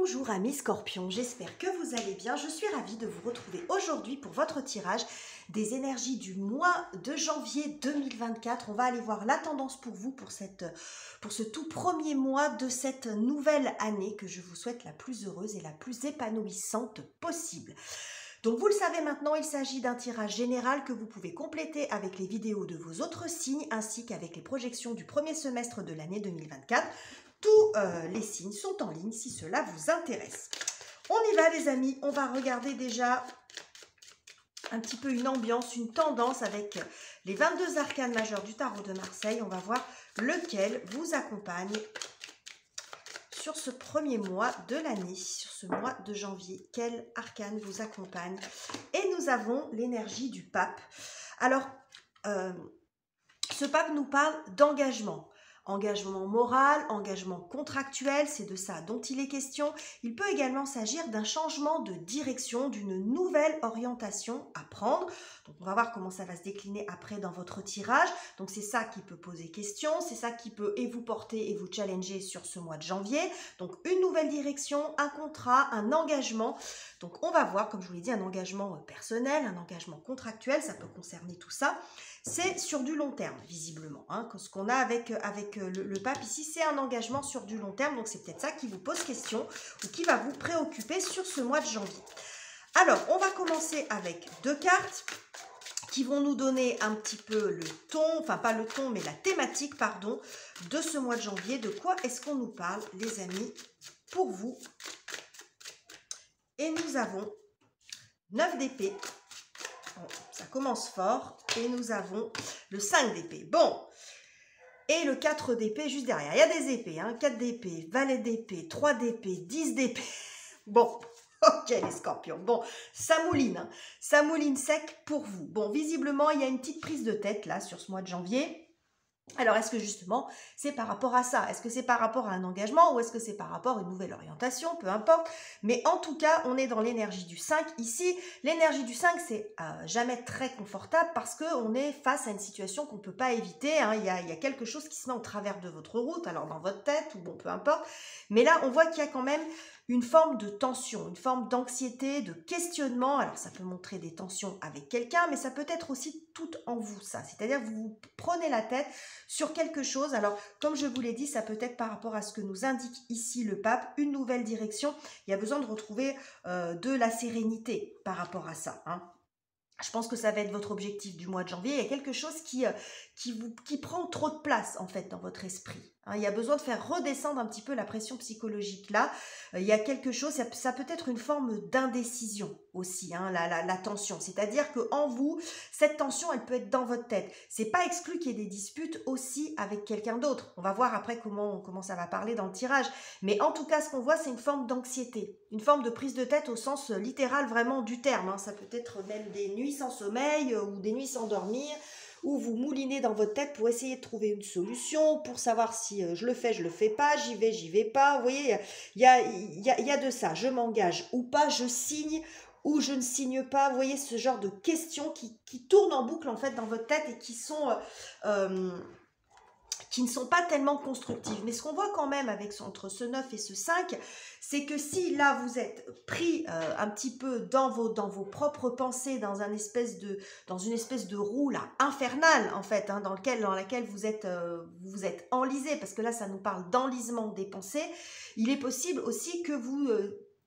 Bonjour amis scorpions, j'espère que vous allez bien. Je suis ravie de vous retrouver aujourd'hui pour votre tirage des énergies du mois de janvier 2024. On va aller voir la tendance pour vous pour ce tout premier mois de cette nouvelle année que je vous souhaite la plus heureuse et la plus épanouissante possible. Donc vous le savez maintenant, il s'agit d'un tirage général que vous pouvez compléter avec les vidéos de vos autres signes ainsi qu'avec les projections du premier semestre de l'année 2024. Tous les signes sont en ligne si cela vous intéresse. On y va les amis, on va regarder déjà un petit peu une ambiance, une tendance avec les 22 arcanes majeurs du tarot de Marseille. On va voir lequel vous accompagne sur ce premier mois de l'année, sur ce mois de janvier. Quel arcane vous accompagne? Et nous avons l'énergie du pape. Alors, ce pape nous parle d'engagement. Engagement moral, engagement contractuel, c'est de ça dont il est question. Il peut également s'agir d'un changement de direction, d'une nouvelle orientation à prendre. Donc on va voir comment ça va se décliner après dans votre tirage. Donc c'est ça qui peut poser question, c'est ça qui peut et vous porter et vous challenger sur ce mois de janvier. Donc une nouvelle direction, un contrat, un engagement. Donc on va voir, comme je vous l'ai dit, un engagement personnel, un engagement contractuel, ça peut concerner tout ça. C'est sur du long terme, visiblement. Hein. Ce qu'on a avec le pape ici, c'est un engagement sur du long terme. Donc, c'est peut-être ça qui vous pose question ou qui va vous préoccuper sur ce mois de janvier. Alors, on va commencer avec deux cartes qui vont nous donner un petit peu le ton, enfin pas le ton, mais la thématique, pardon, de ce mois de janvier. De quoi est-ce qu'on nous parle, les amis, pour vous? Et nous avons 9 d'épée. Bon, ça commence fort. Et nous avons le 5 d'épée. Bon. Et le 4 d'épée juste derrière. Il y a des épées. Hein, 4 d'épée, valet d'épée, 3 d'épée, 10 d'épée. Bon. Ok les scorpions. Bon. Ça mouline. Hein, ça mouline sec pour vous. Bon. Visiblement, il y a une petite prise de tête là sur ce mois de janvier. Alors, est-ce que justement, c'est par rapport à ça? Est-ce que c'est par rapport à un engagement ou est-ce que c'est par rapport à une nouvelle orientation? Peu importe. Mais en tout cas, on est dans l'énergie du 5. Ici, l'énergie du 5, c'est jamais très confortable parce qu'on est face à une situation qu'on ne peut pas éviter. Hein. Il y a quelque chose qui se met au travers de votre route, alors dans votre tête ou bon, peu importe. Mais là, on voit qu'il y a quand même une forme de tension, une forme d'anxiété, de questionnement. Alors, ça peut montrer des tensions avec quelqu'un, mais ça peut être aussi tout en vous, ça. C'est-à-dire que vous vous prenez la tête sur quelque chose. Alors, comme je vous l'ai dit, ça peut être par rapport à ce que nous indique ici le pape, une nouvelle direction. Il y a besoin de retrouver de la sérénité par rapport à ça, hein. Je pense que ça va être votre objectif du mois de janvier. Il y a quelque chose qui prend trop de place, en fait, dans votre esprit. Hein, il y a besoin de faire redescendre un petit peu la pression psychologique. Là, il y a quelque chose, ça peut être une forme d'indécision aussi, hein, la tension. C'est-à-dire qu'en vous, cette tension, elle peut être dans votre tête. C'est pas exclu qu'il y ait des disputes aussi avec quelqu'un d'autre. On va voir après comment ça va parler dans le tirage. Mais en tout cas, ce qu'on voit, c'est une forme d'anxiété. Une forme de prise de tête au sens littéral vraiment du terme. Hein. Ça peut être même des nuits sans sommeil ou des nuits sans dormir, où vous moulinez dans votre tête pour essayer de trouver une solution, pour savoir si je le fais pas, j'y vais pas. Vous voyez, il y a de ça. Je m'engage ou pas, je signe ou je ne signe pas. Vous voyez, ce genre de questions qui tournent en boucle en fait dans votre tête et qui ne sont pas tellement constructives. Mais ce qu'on voit quand même entre ce 9 et ce 5, c'est que si là vous êtes pris un petit peu dans vos propres pensées, dans une espèce de roue là, infernale en fait, hein, dans laquelle vous êtes enlisé, parce que là ça nous parle d'enlisement des pensées, il est possible aussi que vous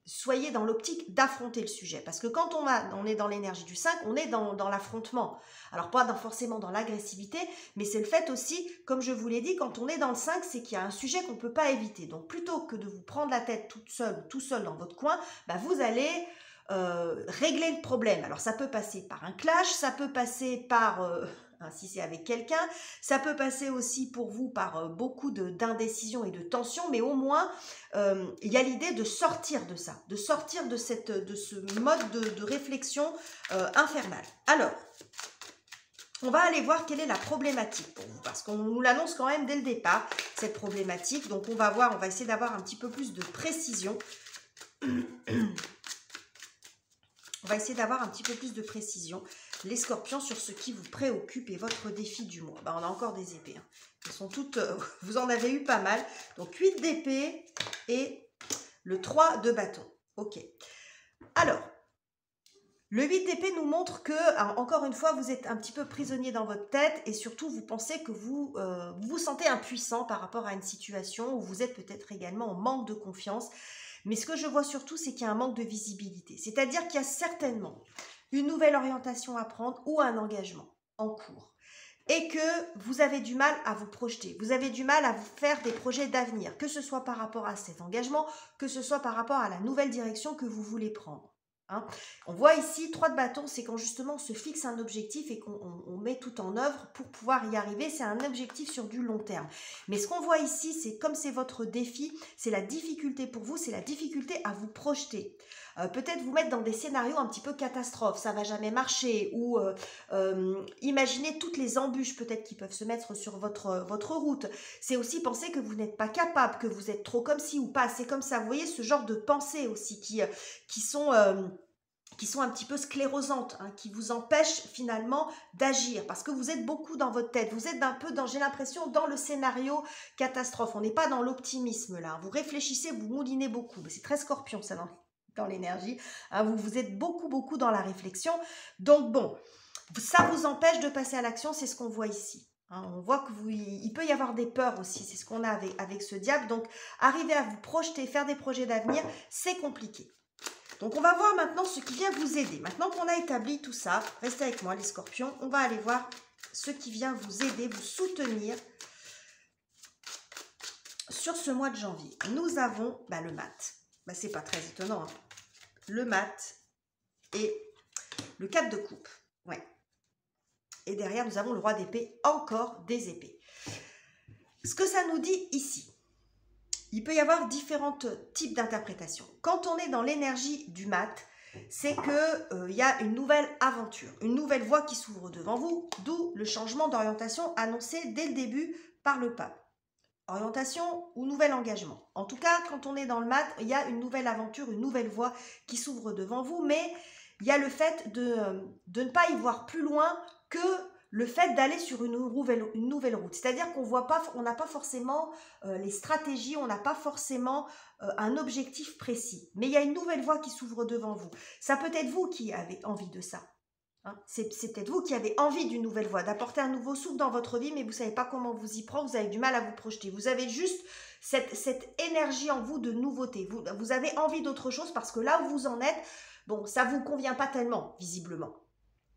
soyez dans l'optique d'affronter le sujet. Parce que quand on est dans l'énergie du 5, on est dans l'affrontement. Alors pas forcément dans l'agressivité, mais c'est le fait aussi, comme je vous l'ai dit, quand on est dans le 5, c'est qu'il y a un sujet qu'on ne peut pas éviter. Donc plutôt que de vous prendre la tête tout seul dans votre coin, bah, vous allez régler le problème. Alors ça peut passer par un clash, ça peut passer par... si c'est avec quelqu'un, ça peut passer aussi pour vous par beaucoup d'indécision et de tension, mais au moins il y a l'idée de sortir de ça, de sortir de ce mode de réflexion infernale. Alors, on va aller voir quelle est la problématique pour vous, parce qu'on nous l'annonce quand même dès le départ, cette problématique. Donc on va essayer d'avoir un petit peu plus de précision. On va essayer d'avoir un petit peu plus de précision, les scorpions, sur ce qui vous préoccupe et votre défi du mois. Ben, on a encore des épées. Hein. Elles sont toutes, vous en avez eu pas mal. Donc 8 d'épée et Le 3 de bâton. Ok. Alors, le 8 d'épée nous montre que, encore une fois, vous êtes un petit peu prisonnier dans votre tête et surtout, vous pensez que vous vous sentez impuissant par rapport à une situation où vous êtes peut-être également en manque de confiance. Mais ce que je vois surtout, c'est qu'il y a un manque de visibilité. C'est-à-dire qu'il y a certainement une nouvelle orientation à prendre ou un engagement en cours. Et que vous avez du mal à vous projeter. Vous avez du mal à vous faire des projets d'avenir, que ce soit par rapport à cet engagement, que ce soit par rapport à la nouvelle direction que vous voulez prendre. Hein. On voit ici 3 de bâton, c'est quand justement on se fixe un objectif et qu'on met tout en œuvre pour pouvoir y arriver. C'est un objectif sur du long terme. Mais ce qu'on voit ici, c'est comme c'est votre défi, c'est la difficulté pour vous, c'est la difficulté à vous projeter. Peut-être vous mettre dans des scénarios un petit peu catastrophes, ça va jamais marcher, ou imaginez toutes les embûches peut-être qui peuvent se mettre sur votre route. C'est aussi penser que vous n'êtes pas capable, que vous êtes trop comme ci ou pas assez comme ça. Vous voyez ce genre de pensées aussi qui sont un petit peu sclérosantes, hein, qui vous empêchent finalement d'agir, parce que vous êtes beaucoup dans votre tête, vous êtes un peu j'ai l'impression, dans le scénario catastrophe, on n'est pas dans l'optimisme là, vous réfléchissez, vous moulinez beaucoup, mais c'est très scorpion ça dans l'énergie, hein, vous êtes beaucoup dans la réflexion, donc bon, ça vous empêche de passer à l'action, c'est ce qu'on voit ici. Hein, on voit il peut y avoir des peurs aussi, c'est ce qu'on a avec ce diable, donc arriver à vous projeter, faire des projets d'avenir, c'est compliqué. Donc, on va voir maintenant ce qui vient vous aider. Maintenant qu'on a établi tout ça, restez avec moi les scorpions, on va aller voir ce qui vient vous aider, vous soutenir sur ce mois de janvier. Nous avons le mat. C'est pas très étonnant. Hein. Le mat et le 4 de coupe. Ouais. Et derrière, nous avons le roi d'épée, encore des épées. Ce que ça nous dit ici, il peut y avoir différents types d'interprétations. Quand on est dans l'énergie du mat, c'est qu'il y a une nouvelle aventure, une nouvelle voie qui s'ouvre devant vous, d'où le changement d'orientation annoncé dès le début par le pape. Orientation ou nouvel engagement. En tout cas, quand on est dans le mat, il y a une nouvelle aventure, une nouvelle voie qui s'ouvre devant vous, mais il y a le fait de ne pas y voir plus loin que le fait d'aller sur une nouvelle route. C'est-à-dire qu'on n'a pas forcément les stratégies, on n'a pas forcément un objectif précis. Mais il y a une nouvelle voie qui s'ouvre devant vous. Ça peut être vous qui avez envie de ça. Hein, c'est peut-être vous qui avez envie d'une nouvelle voie, d'apporter un nouveau souffle dans votre vie, mais vous ne savez pas comment vous y prendre, vous avez du mal à vous projeter. Vous avez juste cette énergie en vous de nouveauté. Vous avez envie d'autre chose parce que là où vous en êtes, bon, ça ne vous convient pas tellement, visiblement.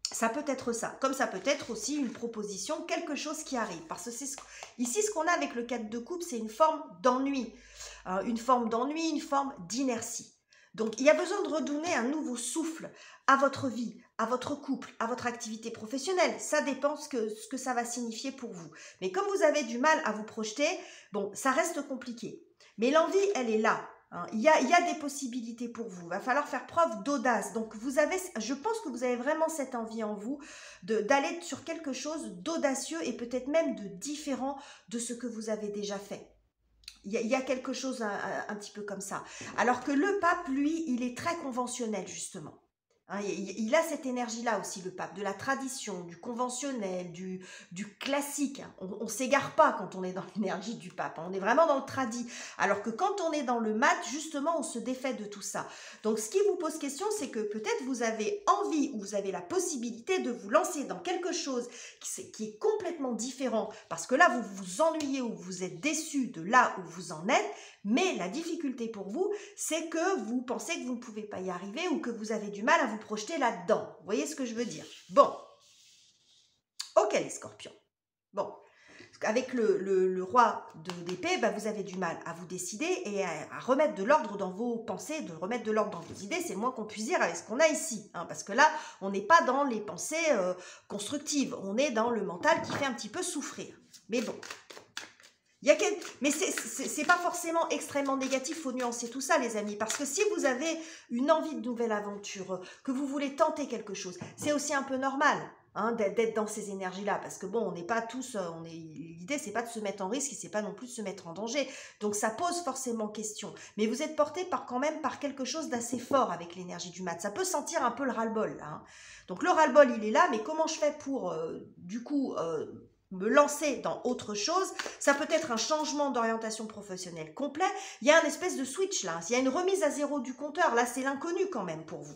Ça peut être ça, comme ça peut être aussi une proposition, quelque chose qui arrive. Parce que ici, ce qu'on a avec le 4 de coupe, c'est une forme d'ennui. Une forme d'ennui, une forme d'inertie. Donc, il y a besoin de redonner un nouveau souffle à votre vie, à votre couple, à votre activité professionnelle. Ça dépend ce que ça va signifier pour vous. Mais comme vous avez du mal à vous projeter, bon, ça reste compliqué. Mais l'envie, elle est là. Hein. Il y a des possibilités pour vous. Il va falloir faire preuve d'audace. Donc, je pense que vous avez vraiment cette envie en vous d'aller sur quelque chose d'audacieux et peut-être même de différent de ce que vous avez déjà fait. Il y a quelque chose un petit peu comme ça. Alors que le pape, lui, il est très conventionnel, justement. Hein, il a cette énergie-là aussi, le pape, de la tradition, du conventionnel, du classique. Hein. On ne s'égare pas quand on est dans l'énergie du pape. Hein. On est vraiment dans le tradit. Alors que quand on est dans le mat, justement, on se défait de tout ça. Donc, ce qui vous pose question, c'est que peut-être vous avez envie ou vous avez la possibilité de vous lancer dans quelque chose qui est complètement différent. Parce que là, vous vous ennuyez ou vous êtes déçu de là où vous en êtes. Mais la difficulté pour vous, c'est que vous pensez que vous ne pouvez pas y arriver ou que vous avez du mal à vous projeter là-dedans. Vous voyez ce que je veux dire? Bon. Ok les scorpions. Bon. Avec le roi d'épée, vous avez du mal à vous décider et à remettre de l'ordre dans vos pensées, de remettre de l'ordre dans vos idées. C'est le moins qu'on puisse dire avec ce qu'on a ici. Hein, parce que là, on n'est pas dans les pensées constructives. On est dans le mental qui fait un petit peu souffrir. Mais bon. Mais c'est pas forcément extrêmement négatif, il faut nuancer tout ça les amis, parce que si vous avez une envie de nouvelle aventure, que vous voulez tenter quelque chose, c'est aussi un peu normal hein, d'être dans ces énergies-là, parce que bon, on n'est pas tous, l'idée c'est pas de se mettre en risque et c'est pas non plus de se mettre en danger, donc ça pose forcément question, mais vous êtes porté quand même par quelque chose d'assez fort avec l'énergie du mat, ça peut sentir un peu le ras-le-bol, hein. Donc le ras-le-bol il est là, mais comment je fais pour du coup me lancer dans autre chose, ça peut être un changement d'orientation professionnelle complet, il y a une espèce de switch là, il y a une remise à zéro du compteur, là c'est l'inconnu quand même pour vous.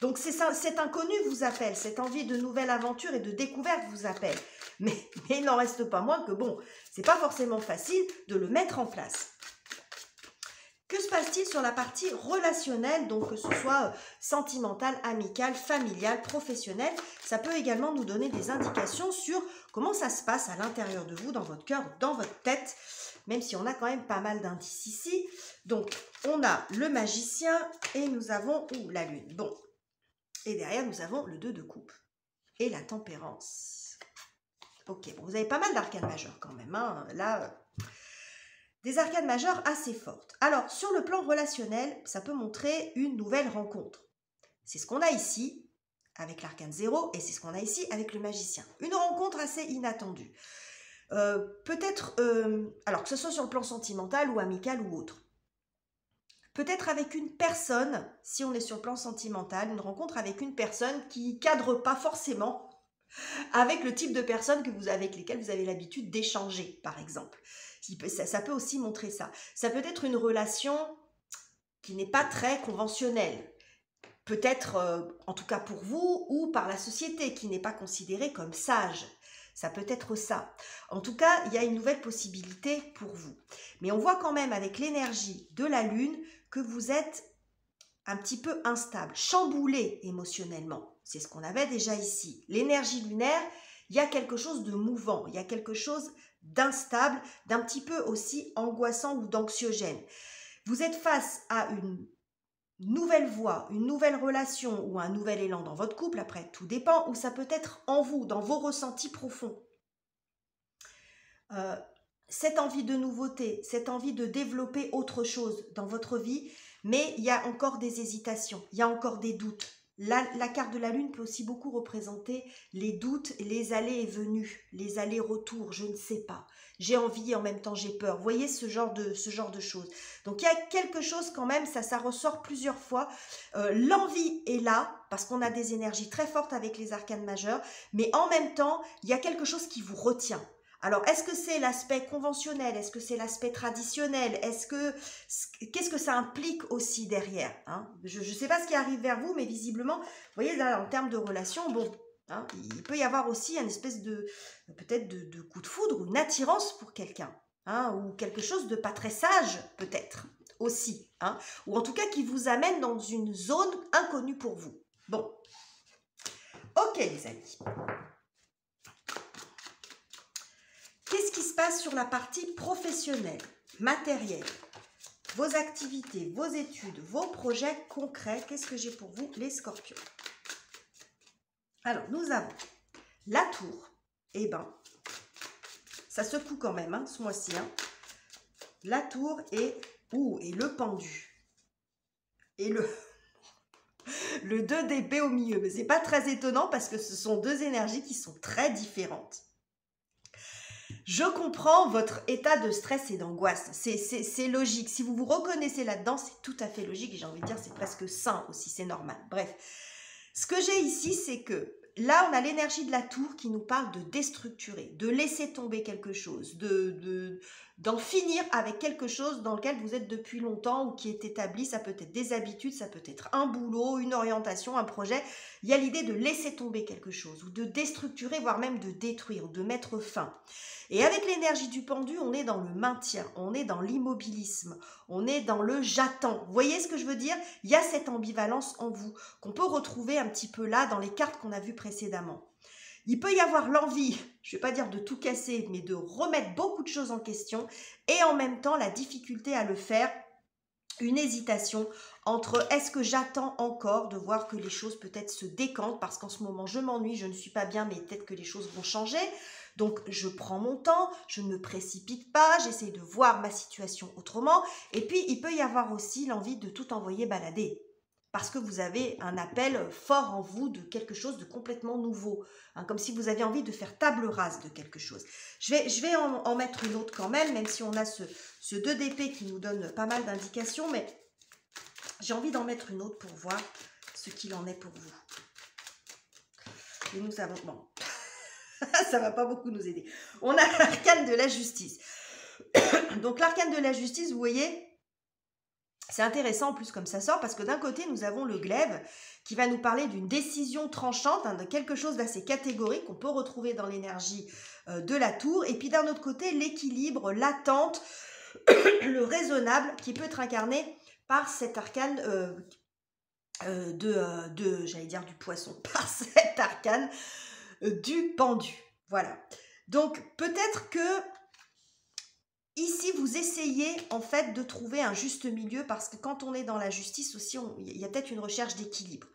Donc cet inconnu vous appelle, cette envie de nouvelle aventure et de découverte vous appelle. Mais il n'en reste pas moins que bon, c'est pas forcément facile de le mettre en place. Que se passe-t-il sur la partie relationnelle, donc que ce soit sentimentale, amicale, familiale, professionnelle? Ça peut également nous donner des indications sur comment ça se passe à l'intérieur de vous, dans votre cœur, dans votre tête, même si on a quand même pas mal d'indices ici. Donc, on a le magicien et nous avons la lune. Bon, et derrière, nous avons le 2 de coupe et la tempérance. Ok, bon, vous avez pas mal d'arcanes majeures quand même, hein, là... Des arcanes majeures assez fortes. Alors, sur le plan relationnel, ça peut montrer une nouvelle rencontre. C'est ce qu'on a ici avec l'arcane 0 et c'est ce qu'on a ici avec le magicien. Une rencontre assez inattendue. Peut-être, alors que ce soit sur le plan sentimental ou amical ou autre. Peut-être avec une personne, si on est sur le plan sentimental, une rencontre avec une personne qui ne cadre pas forcément avec le type de personnes avec lesquelles vous avez l'habitude d'échanger, par exemple. Ça peut aussi montrer ça. Ça peut être une relation qui n'est pas très conventionnelle. Peut-être, en tout cas pour vous, ou par la société, qui n'est pas considérée comme sage. Ça peut être ça. En tout cas, il y a une nouvelle possibilité pour vous. Mais on voit quand même avec l'énergie de la Lune que vous êtes un petit peu instable, chamboulé émotionnellement. C'est ce qu'on avait déjà ici. L'énergie lunaire, il y a quelque chose de mouvant, il y a quelque chose d'instable, d'un petit peu aussi angoissant ou d'anxiogène. Vous êtes face à une nouvelle voie, une nouvelle relation ou un nouvel élan dans votre couple, après tout dépend, ou ça peut être en vous, dans vos ressentis profonds. Cette envie de nouveauté, cette envie de développer autre chose dans votre vie, mais il y a encore des hésitations, il y a encore des doutes. La carte de la Lune peut aussi beaucoup représenter les doutes, les allées et venues, les allers-retours, je ne sais pas. J'ai envie et en même temps j'ai peur. Vous voyez ce genre de choses. Donc il y a quelque chose quand même, ça ressort plusieurs fois. L'envie est là, parce qu'on a des énergies très fortes avec les arcanes majeures, mais en même temps, il y a quelque chose qui vous retient. Alors, est-ce que c'est l'aspect conventionnel? Est-ce que c'est l'aspect traditionnel? Qu'est-ce que ça implique aussi derrière, hein? Je ne sais pas ce qui arrive vers vous, mais visiblement, vous voyez, là, en termes de relation, bon, hein, il peut y avoir aussi une espèce de, peut-être de coup de foudre ou une attirance pour quelqu'un, hein, ou quelque chose de pas très sage, peut-être, aussi, hein, ou en tout cas qui vous amène dans une zone inconnue pour vous. Bon, ok les amis. Qu'est-ce qui se passe sur la partie professionnelle, matérielle, vos activités, vos études, vos projets concrets? Qu'est-ce que j'ai pour vous, les scorpions? Alors, nous avons la tour. Eh ben, ça secoue quand même, hein, ce mois-ci. Hein. La tour et le pendu. Et le 2 d'épée au milieu. Mais c'est pas très étonnant parce que ce sont deux énergies qui sont très différentes. Je comprends votre état de stress et d'angoisse, c'est logique. Si vous vous reconnaissez là-dedans, c'est tout à fait logique. Et j'ai envie de dire, c'est presque sain aussi, c'est normal. Bref, ce que j'ai ici, c'est que là, on a l'énergie de la tour qui nous parle de déstructurer, de laisser tomber quelque chose, d'en finir avec quelque chose dans lequel vous êtes depuis longtemps ou qui est établi. Ça peut être des habitudes, ça peut être un boulot, une orientation, un projet. Il y a l'idée de laisser tomber quelque chose ou de déstructurer, voire même de détruire ou de mettre fin. Et avec l'énergie du pendu, on est dans le maintien, on est dans l'immobilisme, on est dans le j'attends. Vous voyez ce que je veux dire? Il y a cette ambivalence en vous qu'on peut retrouver un petit peu là dans les cartes qu'on a vues précédemment. Il peut y avoir l'envie, je ne vais pas dire de tout casser, mais de remettre beaucoup de choses en question et en même temps la difficulté à le faire, une hésitation entre est-ce que j'attends encore de voir que les choses peut-être se décantent parce qu'en ce moment je m'ennuie, je ne suis pas bien, mais peut-être que les choses vont changer. Donc, je prends mon temps, je ne me précipite pas, j'essaie de voir ma situation autrement. Et puis, il peut y avoir aussi l'envie de tout envoyer balader. Parce que vous avez un appel fort en vous de quelque chose de complètement nouveau. Hein, comme si vous aviez envie de faire table rase de quelque chose. Je vais en mettre une autre quand même si on a ce 2 d'épée qui nous donne pas mal d'indications. Mais j'ai envie d'en mettre une autre pour voir ce qu'il en est pour vous. Et nous avons... Bon... Ça va pas beaucoup nous aider. On a l'arcane de la justice. Donc l'arcane de la justice, vous voyez, c'est intéressant en plus comme ça sort, parce que d'un côté, nous avons le glaive qui va nous parler d'une décision tranchante, hein, de quelque chose d'assez catégorique qu'on peut retrouver dans l'énergie de la tour. Et puis d'un autre côté, l'équilibre, l'attente, le raisonnable qui peut être incarné par cet arcane j'allais dire du poisson, par cet arcane du pendu. Voilà. Donc peut-être que ici, vous essayez en fait de trouver un juste milieu, parce que quand on est dans la justice aussi, il y a peut-être une recherche d'équilibre.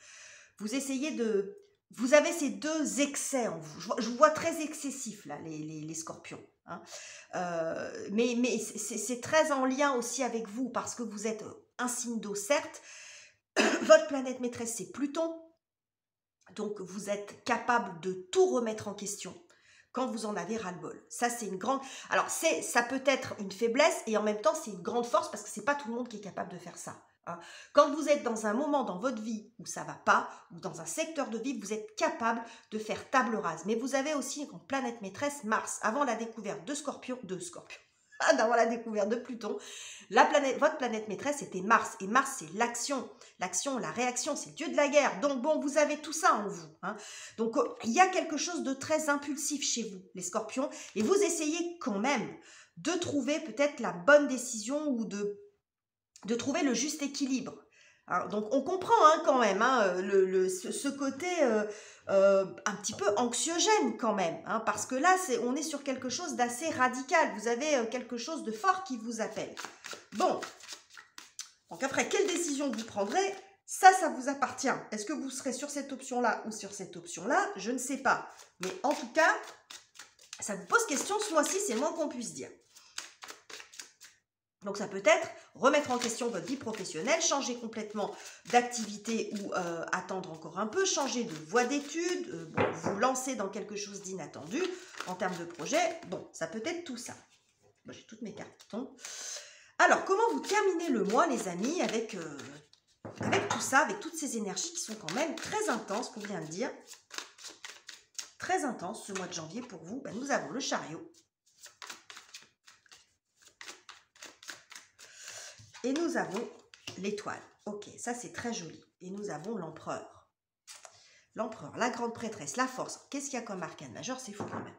Vous essayez de... Vous avez ces deux excès en vous. Je vous vois très excessif là, les scorpions. Hein. Mais c'est très en lien aussi avec vous, parce que vous êtes un signe d'eau, certes. Votre planète maîtresse, c'est Pluton. Donc, vous êtes capable de tout remettre en question quand vous en avez ras-le-bol. Ça, c'est une grande... Alors, ça peut être une faiblesse, et en même temps, c'est une grande force, parce que c'est pas tout le monde qui est capable de faire ça. Hein. Quand vous êtes dans un moment dans votre vie où ça va pas, ou dans un secteur de vie, vous êtes capable de faire table rase. Mais vous avez aussi en planète maîtresse Mars. Avant la découverte de Scorpion, avant la découverte de Pluton, votre planète maîtresse était Mars. Et Mars, c'est l'action, la réaction, c'est le dieu de la guerre. Donc bon, vous avez tout ça en vous. Hein. Donc il y a quelque chose de très impulsif chez vous, les scorpions. Et vous essayez quand même de trouver peut-être la bonne décision, ou de trouver le juste équilibre. Alors, donc on comprend quand même ce côté un petit peu anxiogène quand même, parce que là on est sur quelque chose d'assez radical. Vous avez quelque chose de fort qui vous appelle. Bon, donc après, quelle décision vous prendrez, ça vous appartient. Est-ce que vous serez sur cette option-là ou sur cette option-là? Je ne sais pas. Mais en tout cas, ça vous pose question ce mois-ci, c'est le moins qu'on puisse dire. Donc ça peut être remettre en question votre vie professionnelle, changer complètement d'activité ou attendre encore un peu, changer de voie d'études, vous lancer dans quelque chose d'inattendu en termes de projet. Bon, ça peut être tout ça. Bon, j'ai toutes mes cartes qui tombent. Alors, comment vous terminez le mois, les amis, avec tout ça, avec toutes ces énergies qui sont quand même très intenses, pour bien le dire. Très intense ce mois de janvier pour vous. Ben, nous avons le chariot. Et nous avons l'étoile. Ok, ça c'est très joli. Et nous avons l'empereur. L'empereur, la grande prêtresse, la force. Qu'est-ce qu'il y a comme arcane majeur? C'est fou quand même.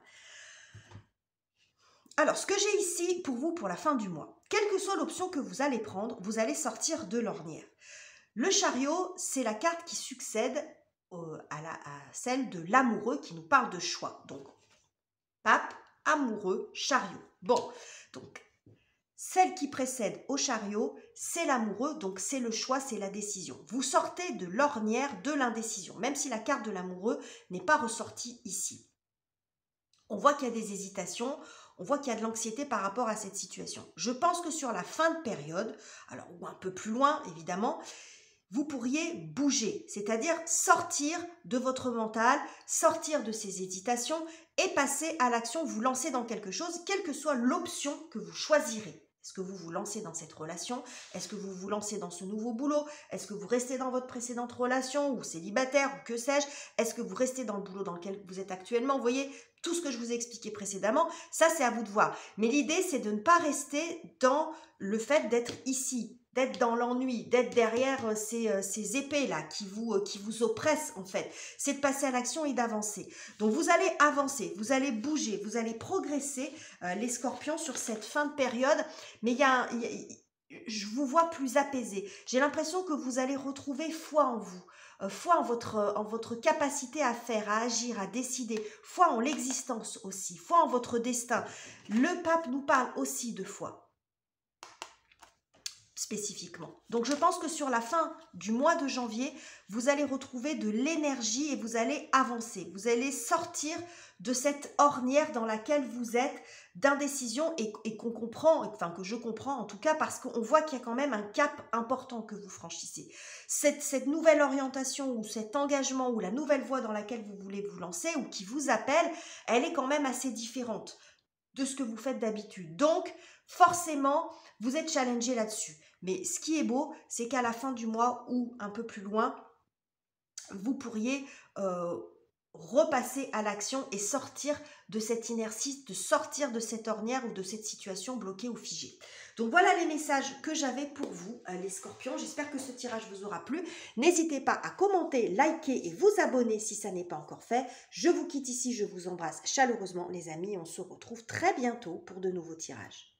Alors, ce que j'ai ici pour vous pour la fin du mois, quelle que soit l'option que vous allez prendre, vous allez sortir de l'ornière. Le chariot, c'est la carte qui succède à celle de l'amoureux, qui nous parle de choix. Donc, pape, amoureux, chariot. Bon, donc... Celle qui précède au chariot, c'est l'amoureux, donc c'est le choix, c'est la décision. Vous sortez de l'ornière de l'indécision, même si la carte de l'amoureux n'est pas ressortie ici. On voit qu'il y a des hésitations, on voit qu'il y a de l'anxiété par rapport à cette situation. Je pense que sur la fin de période, alors ou un peu plus loin évidemment, vous pourriez bouger, c'est-à-dire sortir de votre mental, sortir de ces hésitations et passer à l'action, vous lancer dans quelque chose, quelle que soit l'option que vous choisirez. Est-ce que vous vous lancez dans cette relation? Est-ce que vous vous lancez dans ce nouveau boulot? Est-ce que vous restez dans votre précédente relation ou célibataire ou que sais-je? Est-ce que vous restez dans le boulot dans lequel vous êtes actuellement? Vous voyez, tout ce que je vous ai expliqué précédemment, ça c'est à vous de voir. Mais l'idée c'est de ne pas rester dans le fait d'être ici, d'être dans l'ennui, d'être derrière ces épées-là qui vous oppressent en fait. C'est de passer à l'action et d'avancer. Donc vous allez avancer, vous allez bouger, vous allez progresser les scorpions sur cette fin de période. Mais je vous vois plus apaisé. J'ai l'impression que vous allez retrouver foi en vous. Foi en votre capacité à faire, à agir, à décider. Foi en l'existence aussi. Foi en votre destin. Le pape nous parle aussi de foi. Spécifiquement. Donc je pense que sur la fin du mois de janvier, vous allez retrouver de l'énergie et vous allez avancer. Vous allez sortir de cette ornière dans laquelle vous êtes d'indécision et qu'on comprend, enfin que je comprends en tout cas, parce qu'on voit qu'il y a quand même un cap important que vous franchissez. Cette nouvelle orientation ou cet engagement ou la nouvelle voie dans laquelle vous voulez vous lancer ou qui vous appelle, elle est quand même assez différente de ce que vous faites d'habitude. Donc, forcément, vous êtes challengé là-dessus. Mais ce qui est beau, c'est qu'à la fin du mois ou un peu plus loin, vous pourriez repasser à l'action et sortir de cette inertie, de sortir de cette ornière ou de cette situation bloquée ou figée. Donc voilà les messages que j'avais pour vous, les scorpions. J'espère que ce tirage vous aura plu. N'hésitez pas à commenter, liker et vous abonner si ça n'est pas encore fait. Je vous quitte ici, je vous embrasse chaleureusement les amis. On se retrouve très bientôt pour de nouveaux tirages.